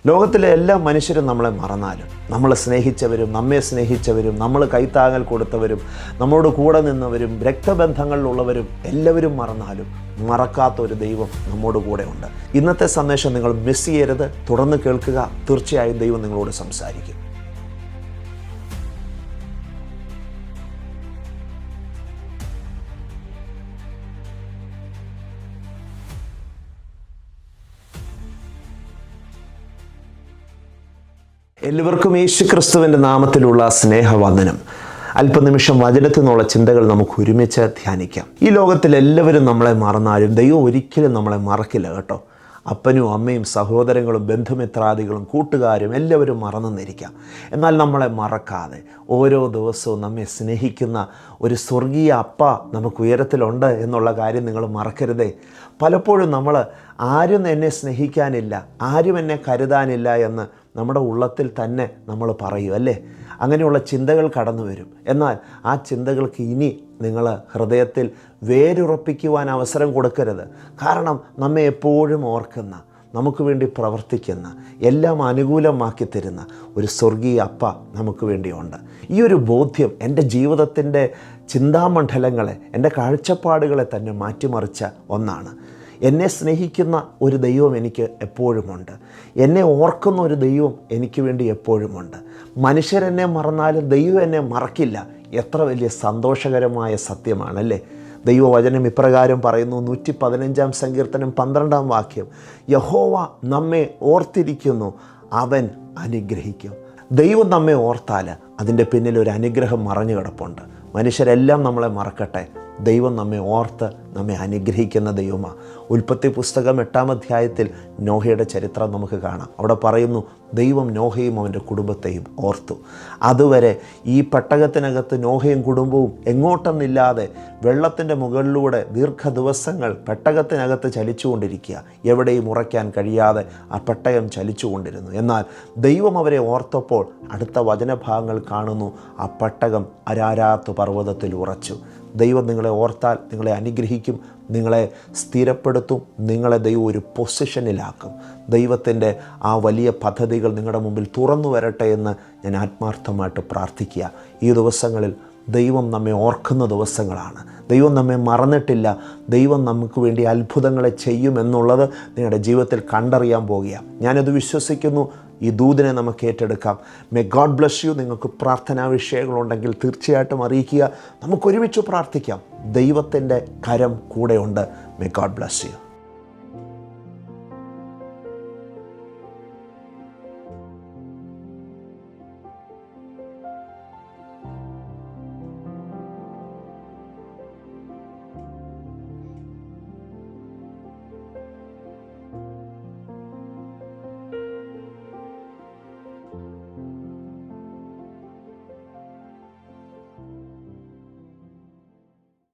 ലോകത്തിലെ എല്ലാ മനുഷ്യരും നമ്മളെ മറന്നാലും, നമ്മളെ സ്നേഹിച്ചവരും നമ്മെ സ്നേഹിച്ചവരും നമ്മൾ കൈത്താങ്ങൽ കൊടുത്തവരും നമ്മളോട് കൂടെ നിന്നവരും രക്തബന്ധങ്ങളിലുള്ളവരും എല്ലാവരും മറന്നാലും മറക്കാത്ത ഒരു ദൈവം നമ്മോട് കൂടെ ഉണ്ട്. ഇന്നത്തെ സന്ദേശം നിങ്ങൾ മിസ് ചെയ്യരുത്. തുടർന്ന് കേൾക്കുക. തീർച്ചയായും ദൈവം നിങ്ങളോട് സംസാരിക്കും. എല്ലാവർക്കും യേശുക്രിസ്തുവിൻ്റെ നാമത്തിലുള്ള സ്നേഹവന്ദനം. അല്പനിമിഷം വചനത്തിൽ നിന്നുള്ള ചിന്തകൾ നമുക്ക് ഒരുമിച്ച് ധ്യാനിക്കാം. ഈ ലോകത്തിൽ എല്ലാവരും നമ്മളെ മറന്നാലും ദൈവം ഒരിക്കലും നമ്മളെ മറക്കില്ല കേട്ടോ. അപ്പനും അമ്മയും സഹോദരങ്ങളും ബന്ധുമിത്രാദികളും കൂട്ടുകാരും എല്ലാവരും മറന്നെന്നിരിക്കാം. എന്നാൽ നമ്മളെ മറക്കാതെ ഓരോ ദിവസവും നമ്മെ സ്നേഹിക്കുന്ന ഒരു സ്വർഗീയ അപ്പ നമുക്ക് ഉയരത്തിലുണ്ട് എന്നുള്ള കാര്യം നിങ്ങൾ മറക്കരുതേ. പലപ്പോഴും നമ്മൾ ആരും എന്നെ സ്നേഹിക്കാനില്ല, ആരും എന്നെ കരുതാനില്ല എന്ന് നമ്മുടെ ഉള്ളത്തിൽ തന്നെ നമ്മൾ പറയും അല്ലേ. അങ്ങനെയുള്ള ചിന്തകൾ കടന്നു വരും. എന്നാൽ ആ ചിന്തകൾക്ക് ഇനി നിങ്ങൾ ഹൃദയത്തിൽ വേരുറപ്പിക്കുവാൻ അവസരം കൊടുക്കരുത്. കാരണം നമ്മെ എപ്പോഴും ഓർക്കുന്ന, നമുക്ക് വേണ്ടി പ്രവർത്തിക്കുന്ന, എല്ലാം അനുകൂലമാക്കി തരുന്ന ഒരു സ്വർഗീയ അപ്പ നമുക്ക് വേണ്ടിയുണ്ട്. ഈ ഒരു ബോധ്യം എൻ്റെ ജീവിതത്തിൻ്റെ ചിന്താമണ്ഡലങ്ങളെ, എൻ്റെ കാഴ്ചപ്പാടുകളെ തന്നെ മാറ്റിമറിച്ച ഒന്നാണ്. എന്നെ സ്നേഹിക്കുന്ന ഒരു ദൈവം എനിക്ക് എപ്പോഴുമുണ്ട്. എന്നെ ഓർക്കുന്ന ഒരു ദൈവം എനിക്ക് വേണ്ടി എപ്പോഴുമുണ്ട്. മനുഷ്യരെന്നെ മറന്നാലും ദൈവം എന്നെ മറക്കില്ല. എത്ര വലിയ സന്തോഷകരമായ സത്യമാണല്ലേ. ദൈവവചനം ഇപ്രകാരം പറയുന്നു, 115-ാം സങ്കീർത്തനം 12-ാം വാക്യം, യഹോവ നമ്മെ ഓർത്തിരിക്കുന്നു, അവൻ അനുഗ്രഹിക്കും. ദൈവം നമ്മെ ഓർത്താൽ അതിൻ്റെ പിന്നിൽ ഒരു അനുഗ്രഹം മറഞ്ഞു കിടപ്പുണ്ട്. മനുഷ്യരെല്ലാം നമ്മളെ മറക്കട്ടെ, ദൈവം നമ്മെ ഓർത്ത് നമ്മെ അനുഗ്രഹിക്കുന്ന ദൈവമാണ്. ഉൽപ്പത്തി പുസ്തകം 8-ാം അധ്യായത്തിൽ നോഹയുടെ ചരിത്രം നമുക്ക് കാണാം. അവിടെ പറയുന്നു, ദൈവം നോഹയും അവൻ്റെ കുടുംബത്തെയും ഓർത്തു. അതുവരെ ഈ പെട്ടകത്തിനകത്ത് നോഹയും കുടുംബവും എങ്ങോട്ടെന്നില്ലാതെ വെള്ളത്തിൻ്റെ മുകളിലൂടെ ദീർഘദിവസങ്ങൾ പെട്ടകത്തിനകത്ത് ചലിച്ചുകൊണ്ടിരിക്കുക. എവിടെയും ഉറയ്ക്കാൻ കഴിയാതെ ആ പെട്ടകം ചലിച്ചുകൊണ്ടിരുന്നു. എന്നാൽ ദൈവം അവരെ ഓർത്തപ്പോൾ അടുത്ത വചനഭാഗങ്ങൾ കാണുന്നു, ആ പെട്ടകം അരാരാത്ത് പർവ്വതത്തിൽ ഉറച്ചു. ദൈവം നിങ്ങളെ ഓർത്താൽ നിങ്ങളെ അനുഗ്രഹിക്കും, നിങ്ങളെ സ്ഥിരപ്പെടുത്തും, നിങ്ങളെ ദൈവം ഒരു പൊസിഷനിലാക്കും. ദൈവത്തിൻ്റെ ആ വലിയ പദ്ധതികൾ നിങ്ങളുടെ മുമ്പിൽ തുറന്നു വരട്ടെ എന്ന് ഞാൻ ആത്മാർത്ഥമായിട്ട് പ്രാർത്ഥിക്കുക. ഈ ദിവസങ്ങളിൽ ദൈവം നമ്മെ ഓർക്കുന്ന ദിവസങ്ങളാണ്. ദൈവം നമ്മെ മറന്നിട്ടില്ല. ദൈവം നമുക്ക് വേണ്ടി അത്ഭുതങ്ങളെ ചെയ്യുമെന്നുള്ളത് നിങ്ങളുടെ ജീവിതത്തിൽ കണ്ടറിയാൻ പോകുകയാണ്. ഞാനത് വിശ്വസിക്കുന്നു. ഈ ദൂതിനെ നമുക്ക് ഏറ്റെടുക്കാം. May God bless you. നിങ്ങൾക്ക് പ്രാർത്ഥനാ വിഷയങ്ങളുണ്ടെങ്കിൽ തീർച്ചയായിട്ടും അറിയിക്കുക. നമുക്കൊരുമിച്ച് പ്രാർത്ഥിക്കാം. ദൈവത്തിൻ്റെ കരം കൂടെയുണ്ട്. May God bless U.